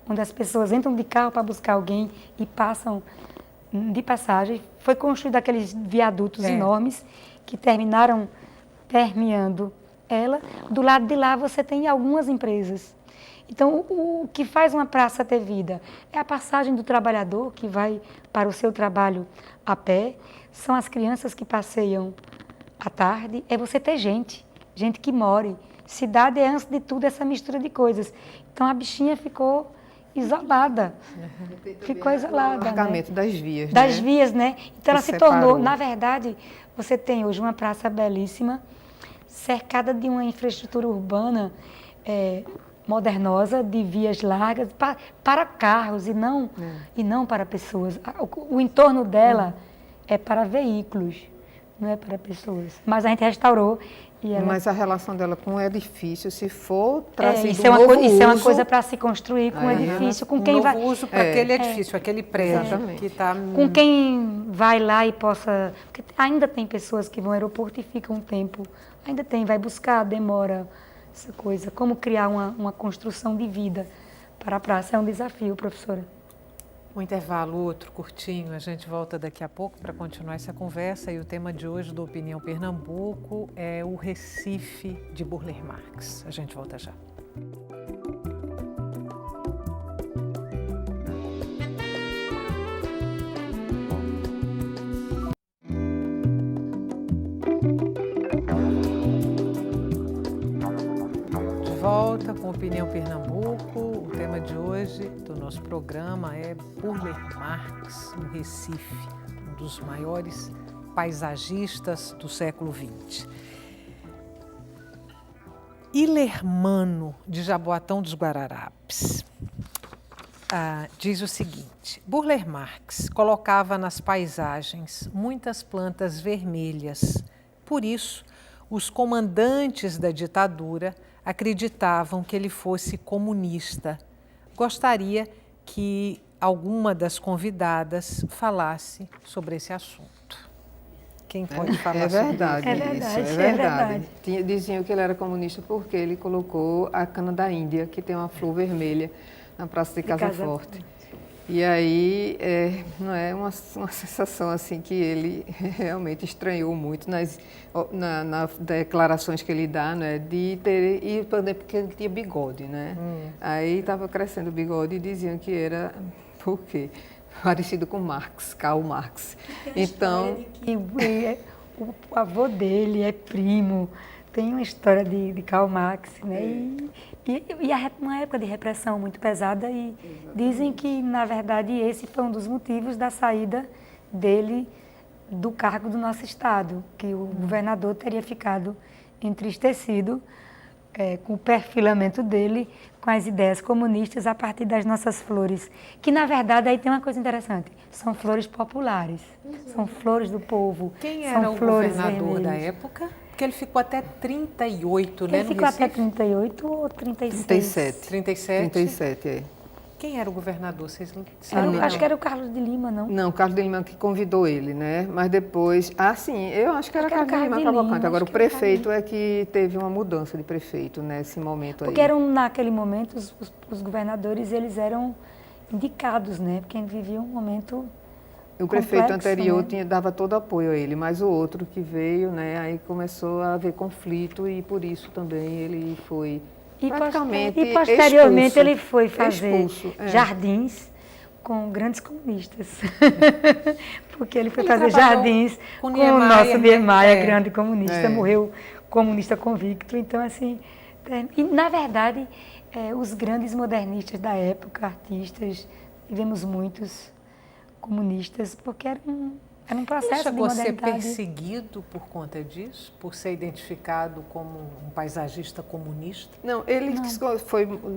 onde as pessoas entram de carro para buscar alguém e passam de passagem. Foi construído aqueles viadutos enormes que terminaram permeando ela. Do lado de lá você tem algumas empresas. Então, o que faz uma praça ter vida é a passagem do trabalhador que vai para o seu trabalho a pé, são as crianças que passeiam à tarde, é você ter gente que more. Cidade é, antes de tudo, essa mistura de coisas. Então, a bichinha ficou isolada, ficou isolada. O alargamento das vias, das vias, né? Então, ela se tornou, separou. na verdade, você tem hoje uma praça belíssima, cercada de uma infraestrutura urbana modernosa, de vias largas, para carros e não para pessoas. O entorno dela é para veículos, não é para pessoas. Mas a gente restaurou. Mas a relação dela com o edifício, se for trazido isso é uma coisa para se construir com o edifício, com quem vai... uso para aquele edifício, aquele prédio que está... Com quem vai lá e possa... Porque ainda tem pessoas que vão ao aeroporto e ficam um tempo. Ainda tem, vai buscar, demora essa coisa. Como criar uma construção de vida para a praça? É um desafio, professora. Um intervalo, outro curtinho, a gente volta daqui a pouco para continuar essa conversa. E o tema de hoje do Opinião Pernambuco é o Recife de Burle Marx. A gente volta já. Volta com Opinião Pernambuco. O tema de hoje do nosso programa é Burle Marx, no Recife, um dos maiores paisagistas do século XX. Ilermano, de Jaboatão dos Guararapes, diz o seguinte: Burle Marx colocava nas paisagens muitas plantas vermelhas. Por isso, os comandantes da ditadura acreditavam que ele fosse comunista. Gostaria que alguma das convidadas falasse sobre esse assunto. Quem pode falar sobre verdade, isso? É verdade. Diziam que ele era comunista porque ele colocou a cana da Índia, que tem uma flor vermelha, na Praça de Casa Forte. E aí, não é uma sensação assim que ele realmente estranhou muito nas declarações que ele dá, né, de ter, e porque ele tinha bigode, né? Aí estava crescendo o bigode e diziam que era, por quê? Parecido com Marx, Karl Marx. Então, o avô dele é primo tem uma história de Karl Marx, né? Uma época de repressão muito pesada e dizem que, na verdade, esse foi um dos motivos da saída dele do cargo do nosso estado, que o governador teria ficado entristecido com o perfilamento dele, com as ideias comunistas a partir das nossas flores. Que, na verdade, aí tem uma coisa interessante, são flores populares, são flores do povo. Quem são era o flores governador da vermelhas. época? Porque ele ficou até 38, né, Ele no ficou até Recife? 38 ou 36? 37. 37? 37, é. Quem era o governador? Vocês não Acho que era o Carlos de Lima, não? Não, Carlos de Lima que convidou ele, né? Mas depois... Ah, sim, eu acho que era Carlos de Lima Cavalcante. Agora, o prefeito é que teve uma mudança de prefeito nesse momento aí. Porque naquele momento, os governadores, eles eram indicados, né? Porque vivia um momento O prefeito complexo, anterior né? dava todo apoio a ele, mas o outro que veio, né? Aí começou a haver conflito e por isso também ele foi... praticamente E posteriormente expulso, ele foi fazer expulso, jardins com grandes comunistas. Porque ele foi Ele fazer trabalhou jardins com com o Niemeyer, nosso né? Niemeyer, grande comunista, É. morreu comunista convicto. Então, assim, e na verdade, os grandes modernistas da época, artistas, tivemos muitos comunistas, porque era um Ele processo de chegou a ser modernidade. perseguido por conta disso? Por ser identificado como um paisagista comunista? Não, ele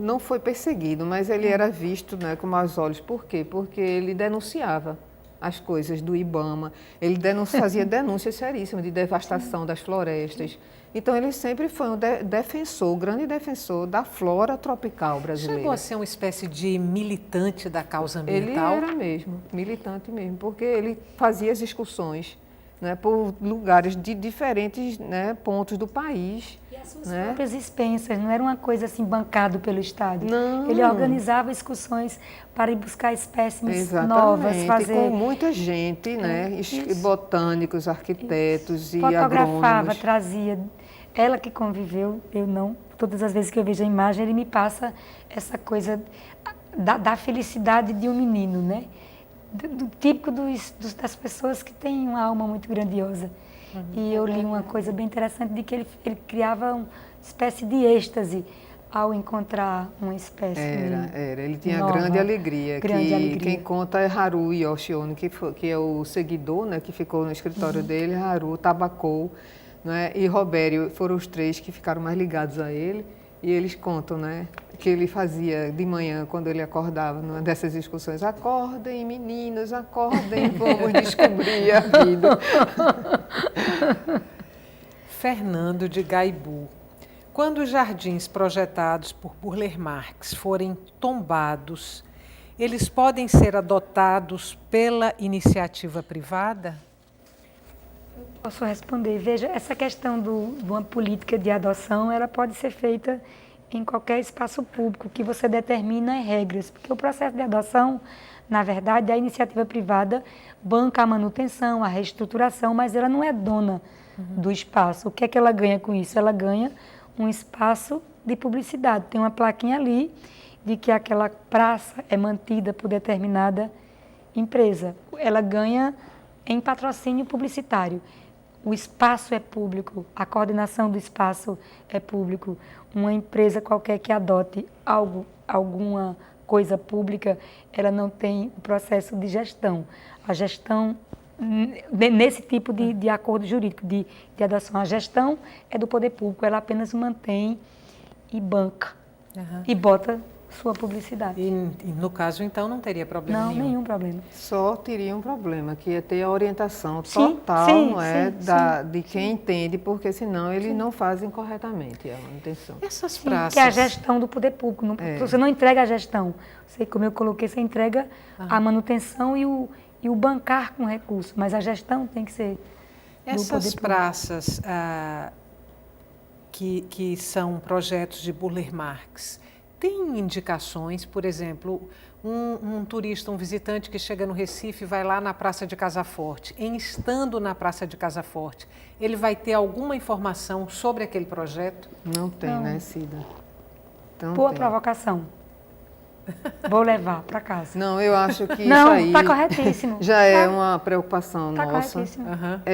não foi perseguido, mas ele era visto, né, com maus olhos. Por quê? Porque ele denunciava as coisas do IBAMA, ele fazia denúncias seríssimas de devastação das florestas. Então, ele sempre foi um defensor, grande defensor da flora tropical brasileira. Chegou a ser uma espécie de militante da causa Ele ambiental? era mesmo, militante mesmo, porque ele fazia as excursões, né, por lugares de diferentes, né, pontos do país. E as suas né? próprias expensas, não era uma coisa assim bancado pelo Estado. Não. Ele organizava excursões para ir buscar espécimes Exatamente, novas, fazer... com muita gente, né, isso. botânicos, arquitetos e fotografava, agrônomos. trazia. Ela que conviveu, eu não. Todas as vezes que eu vejo a imagem, ele me passa essa coisa da felicidade de um menino, né? Do típico das pessoas que têm uma alma muito grandiosa. E eu li uma coisa bem interessante de que ele criava uma espécie de êxtase ao encontrar uma espécie Era. Ele tinha nova, grande alegria. grande alegria. Quem conta é Haru Yoshiono, que é o seguidor, né, que ficou no escritório dele, Haru Tabakou, né, e Robério, foram os três que ficaram mais ligados a ele. E eles contam, né, que ele fazia de manhã, quando ele acordava, numa dessas excursões: acordem, meninos, acordem, vamos descobrir a vida. Fernando de Gaibu. Quando os jardins projetados por Burle Marx forem tombados, eles podem ser adotados pela iniciativa privada? Posso responder. Veja, essa questão de uma política de adoção, ela pode ser feita em qualquer espaço público que você determina regras, porque o processo de adoção, na verdade, a iniciativa privada banca a manutenção, a reestruturação, mas ela não é dona do espaço. O que é que ela ganha com isso? Ela ganha um espaço de publicidade. Tem uma plaquinha ali de que aquela praça é mantida por determinada empresa. Ela ganha em patrocínio publicitário. O espaço é público, a coordenação do espaço é público. Uma empresa qualquer que adote alguma coisa pública, ela não tem o processo de gestão. A gestão, nesse tipo de acordo jurídico de adoção, a gestão é do poder público, ela apenas mantém e banca e bota sua publicidade. E no caso, então, não teria problema Não, nenhum problema. Só teria um problema, que ia ter a orientação Sim, total, sim, não é, sim, de quem entende, porque senão eles não fazem corretamente a manutenção. Essas Sim, praças... que é a gestão do poder público. Você não entrega a gestão. Você, como eu coloquei, você entrega a manutenção e o bancar com recurso, mas a gestão tem que ser do poder Essas público. praças que são projetos de Burle Marx, tem indicações, por exemplo, um turista, um visitante que chega no Recife, vai lá na Praça de Casa Forte. Estando na Praça de Casa Forte, ele vai ter alguma informação sobre aquele projeto? Não tem, Não. né, Cida? Não Boa tem. provocação. Vou levar para casa. Não, eu acho que Não, isso aí está corretíssimo. já é uma preocupação Tá nossa. corretíssimo.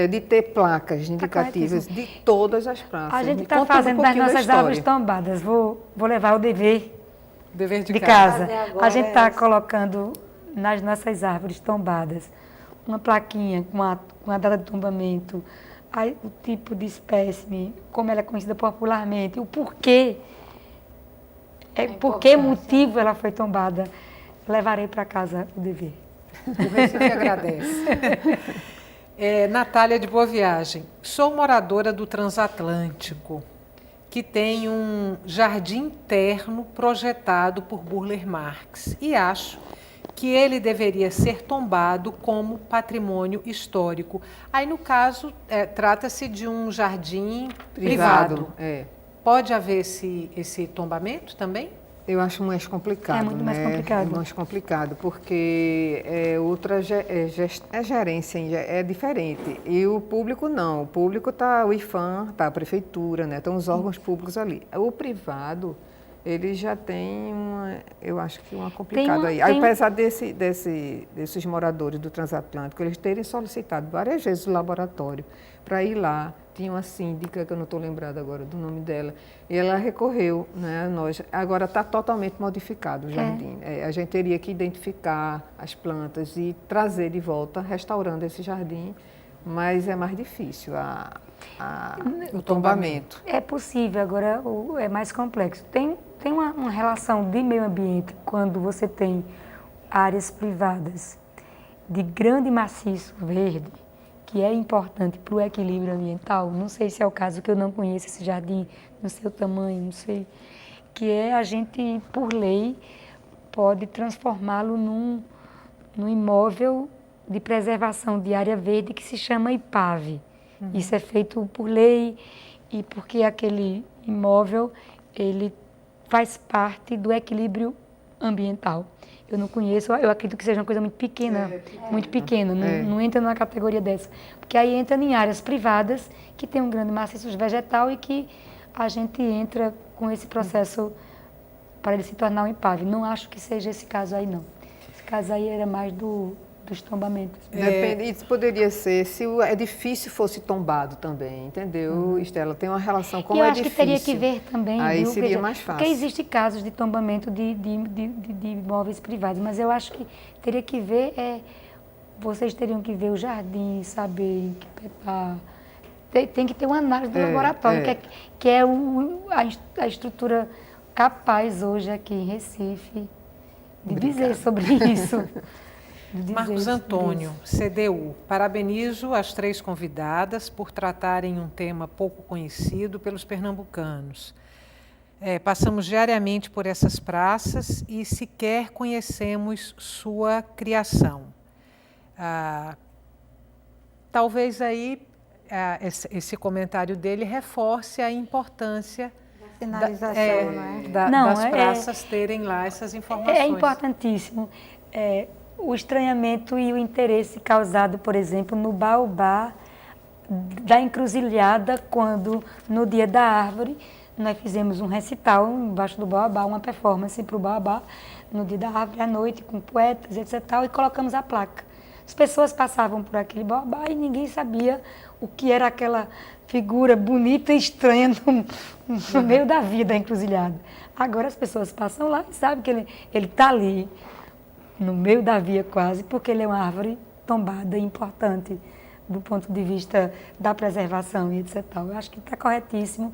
De ter placas indicativas de todas as praças. A gente Me está conta fazendo das pouquinho da nossas história. árvores tombadas. Vou levar o dever Dever de de casa. casa. Fazer agora A gente está essa. colocando nas nossas árvores tombadas uma plaquinha com a data de tombamento, o tipo de espécime, como ela é conhecida popularmente, o porquê, por que motivo ela foi tombada. Levarei para casa o dever. O Recife agradece. Natália de Boa Viagem. Sou moradora do Transatlântico, que tem um jardim interno projetado por Burle Marx e acho que ele deveria ser tombado como patrimônio histórico. Aí, no caso, trata-se de um jardim privado. Pode haver esse tombamento também? Eu acho mais complicado. É muito mais complicado. É mais complicado, porque gerência, é diferente. E o público não. O público está o IFAM, está a prefeitura, né? Estão os órgãos públicos ali. O privado, ele já tem eu acho que uma complicada aí. Apesar desses moradores do Transatlântico, eles terem solicitado várias vezes o laboratório para ir lá. Tinha uma síndica, que eu não estou lembrada agora do nome dela, e ela recorreu, né, agora está totalmente modificado o jardim. A gente teria que identificar as plantas e trazer de volta, restaurando esse jardim, mas é mais difícil o tombamento. É possível, agora é mais complexo. Tem uma relação de meio ambiente quando você tem áreas privadas de grande maciço verde, que é importante para o equilíbrio ambiental. Não sei se é o caso, que eu não conheço esse jardim, no seu tamanho, não sei. Que a gente, por lei, pode transformá-lo num imóvel de preservação de área verde que se chama IPAV. Isso é feito por lei e porque aquele imóvel, ele faz parte do equilíbrio ambiental. Eu não conheço, eu acredito que seja uma coisa muito pequena, não entra numa categoria dessa. Porque aí entra em áreas privadas que tem um grande maciço vegetal e que a gente entra com esse processo para ele se tornar um IPAV. Não acho que seja esse caso aí, não. Esse caso aí era mais dos tombamentos. Depende, isso poderia ser, se o edifício fosse tombado também, entendeu, Estela? Tem uma relação com o edifício. Eu acho que teria que ver também. Aí viu? seria mais fácil. Porque existem casos de tombamento de imóveis privados, mas eu acho que teria que ver, vocês teriam que ver o jardim, saber em que pegar. Tem que ter uma análise do laboratório, que é a estrutura capaz hoje aqui em Recife de dizer sobre isso. Marcos Antônio, CDU, parabenizo as 3 convidadas por tratarem um tema pouco conhecido pelos pernambucanos. Passamos diariamente por essas praças e sequer conhecemos sua criação. Talvez aí esse comentário dele reforce a importância Sinalização, das praças terem lá essas informações. É importantíssimo. O estranhamento e o interesse causado, por exemplo, no baobá da encruzilhada, quando no dia da árvore nós fizemos um recital embaixo do baobá, uma performance para o baobá, no dia da árvore à noite, com poetas, etc. E colocamos a placa. As pessoas passavam por aquele baobá e ninguém sabia o que era aquela figura bonita e estranha no meio da vida, encruzilhada. Agora as pessoas passam lá e sabem que ele está ali, no meio da via quase, porque ele é uma árvore tombada importante do ponto de vista da preservação e etc. Eu acho que está corretíssimo.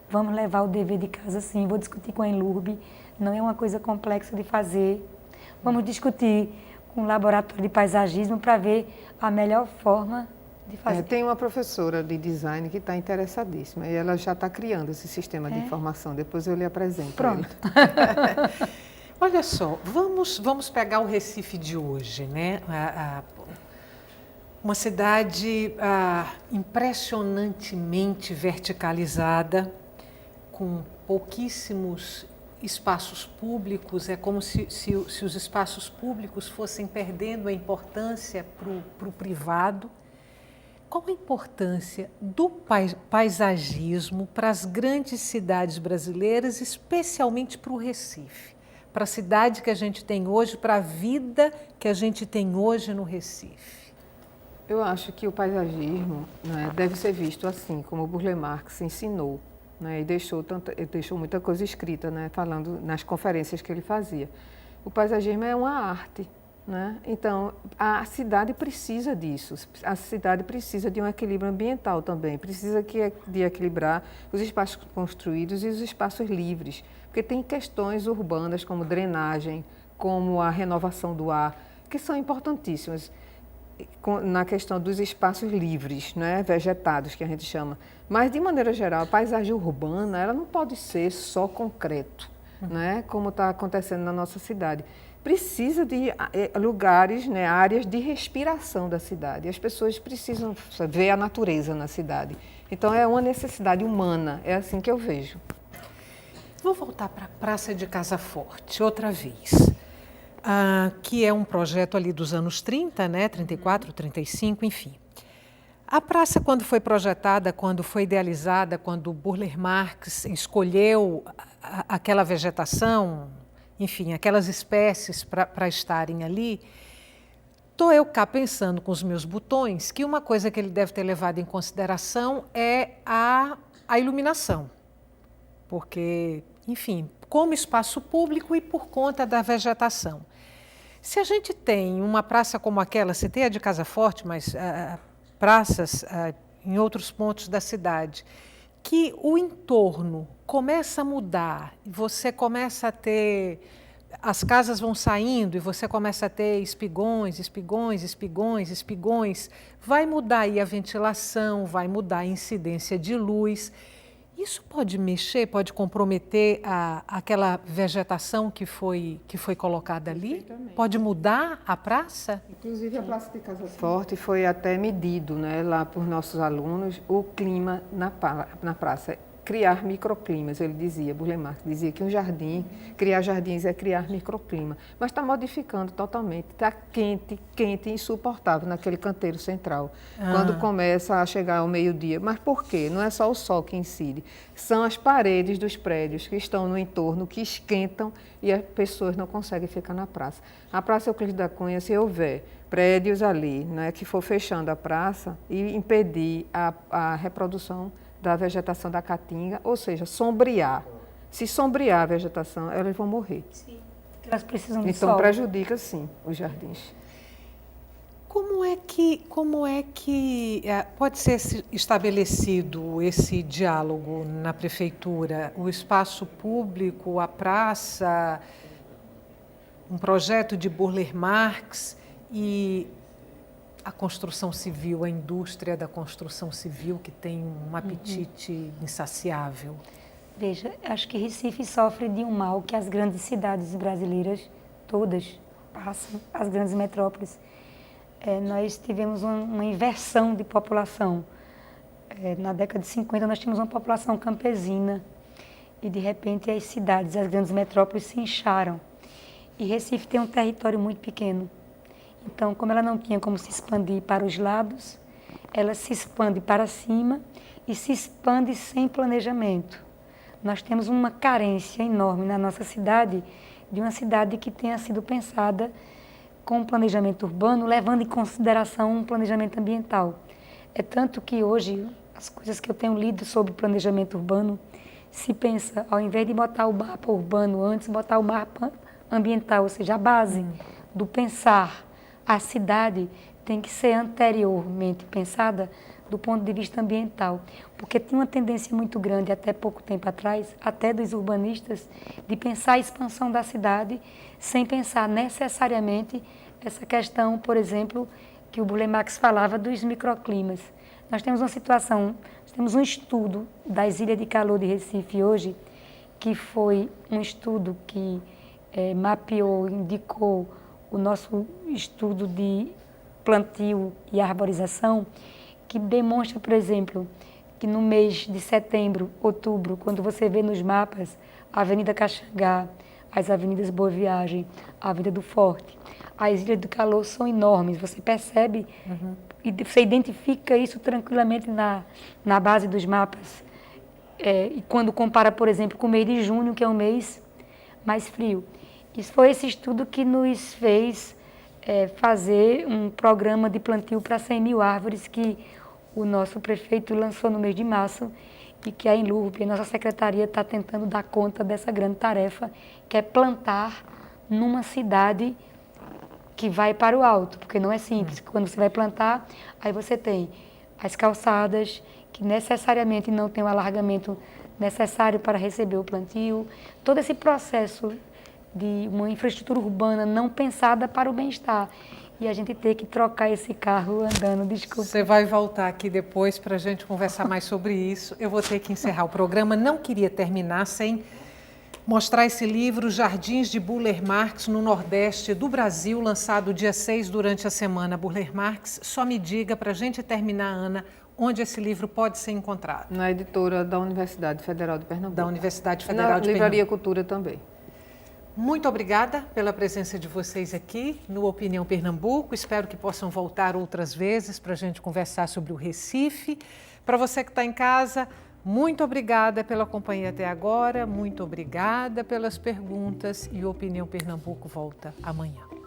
Vamos levar o dever de casa, sim. Vou discutir com a Enlurb. Não é uma coisa complexa de fazer. Vamos discutir com o laboratório de paisagismo para ver a melhor forma de fazer. Tem uma professora de design que está interessadíssima e ela já está criando esse sistema de informação. Depois eu lhe apresento. Pronto. Olha só, vamos pegar o Recife de hoje, né? Uma cidade impressionantemente verticalizada, com pouquíssimos espaços públicos. É como se os espaços públicos fossem perdendo a importância para o privado. Qual a importância do paisagismo para as grandes cidades brasileiras, especialmente para o Recife? para a cidade que a gente tem hoje, para a vida que a gente tem hoje no Recife? Eu acho que o paisagismo, né, deve ser visto assim, como o Burle Marx ensinou, né, e deixou muita coisa escrita, né, falando nas conferências que ele fazia. O paisagismo é uma arte, né? Então, a cidade precisa disso, a cidade precisa de um equilíbrio ambiental também, precisa de equilibrar os espaços construídos e os espaços livres, porque tem questões urbanas como drenagem, como a renovação do ar, que são importantíssimas na questão dos espaços livres, né, vegetados, que a gente chama. Mas, de maneira geral, a paisagem urbana ela não pode ser só concreto, né, como está acontecendo na nossa cidade. Precisa de lugares, né, áreas de respiração da cidade. As pessoas precisam ver a natureza na cidade. Então, é uma necessidade humana, é assim que eu vejo. Vou voltar para a Praça de Casa Forte outra vez, que é um projeto ali dos anos 30, né, 34, 35, enfim. A praça, quando foi projetada, quando foi idealizada, quando Burle Marx escolheu aquela vegetação, enfim, aquelas espécies para estarem ali, estou eu cá pensando com os meus botões que uma coisa que ele deve ter levado em consideração é a iluminação. Porque, enfim, como espaço público e por conta da vegetação. Se a gente tem uma praça como aquela, você tem a de Casa Forte, mas praças em outros pontos da cidade, que o entorno começa a mudar, você começa a ter, as casas vão saindo e você começa a ter espigões, espigões, espigões, espigões, vai mudar aí a ventilação, vai mudar a incidência de luz. Isso pode mexer, pode comprometer aquela vegetação que foi colocada ali? Pode mudar a praça? Inclusive, a Praça de Casa Forte foi até medido, né, lá por nossos alunos, o clima na praça. Criar microclimas, ele dizia, Burle Marx dizia que um jardim, criar jardins é criar microclima, mas está modificando totalmente, está quente, quente, insuportável naquele canteiro central, quando começa a chegar ao meio-dia. Mas por quê? Não é só o sol que incide, são as paredes dos prédios que estão no entorno, que esquentam e as pessoas não conseguem ficar na praça. A Praça Euclides da Cunha, se houver prédios ali, né, que for fechando a praça e impedir a reprodução da vegetação da caatinga, ou seja, sombrear. Se sombrear a vegetação, elas vão morrer. Sim, elas precisam de então, sol. prejudica, sim, os jardins. Como é que pode ser estabelecido esse diálogo na prefeitura? O espaço público, a praça, um projeto de Burle Marx e a construção civil, a indústria da construção civil, que tem um apetite insaciável? Veja, acho que Recife sofre de um mal que as grandes cidades brasileiras, todas, passam, as grandes metrópoles. Nós tivemos uma inversão de população. Na década de 50, nós tínhamos uma população campesina e, de repente, as cidades, as grandes metrópoles se incharam. E Recife tem um território muito pequeno. Então, como ela não tinha como se expandir para os lados, ela se expande para cima e se expande sem planejamento. Nós temos uma carência enorme na nossa cidade, de uma cidade que tenha sido pensada com um planejamento urbano, levando em consideração um planejamento ambiental. É tanto que hoje, as coisas que eu tenho lido sobre planejamento urbano, se pensa, ao invés de botar o mapa urbano antes, botar o mapa ambiental, ou seja, a base do pensar. A cidade tem que ser anteriormente pensada do ponto de vista ambiental, porque tinha uma tendência muito grande até pouco tempo atrás, até dos urbanistas, de pensar a expansão da cidade sem pensar necessariamente essa questão, por exemplo, que o Burle Marx falava dos microclimas. Nós temos uma situação, nós temos um estudo das Ilhas de Calor de Recife hoje, que foi um estudo que mapeou, indicou o nosso estudo de plantio e arborização, que demonstra, por exemplo, que no mês de setembro, outubro, quando você vê nos mapas a Avenida Caxangá, as avenidas Boa Viagem, a Avenida do Forte, as Ilhas do Calor são enormes, você percebe e você identifica isso tranquilamente na base dos mapas. E quando compara, por exemplo, com o mês de junho, que é um mês mais frio. Isso foi esse estudo que nos fez fazer um programa de plantio para 100 mil árvores que o nosso prefeito lançou no mês de março e que a Enlurb, a nossa secretaria, está tentando dar conta dessa grande tarefa, que é plantar numa cidade que vai para o alto, porque não é simples. Quando você vai plantar, aí você tem as calçadas, que necessariamente não tem o alargamento necessário para receber o plantio, todo esse processo de uma infraestrutura urbana não pensada para o bem-estar. E a gente ter que trocar esse carro andando, desculpa. Você vai voltar aqui depois para a gente conversar mais sobre isso. Eu vou ter que encerrar o programa. Não queria terminar sem mostrar esse livro, Jardins de Burle Marx, no Nordeste do Brasil, lançado dia 6 durante a semana. Burle Marx, só me diga, para a gente terminar, Ana, onde esse livro pode ser encontrado? Na editora da Universidade Federal de Pernambuco. Da Universidade Federal de Pernambuco. Na Livraria Cultura também. Muito obrigada pela presença de vocês aqui no Opinião Pernambuco. Espero que possam voltar outras vezes para a gente conversar sobre o Recife. Para você que está em casa, muito obrigada pela companhia até agora, muito obrigada pelas perguntas e o Opinião Pernambuco volta amanhã.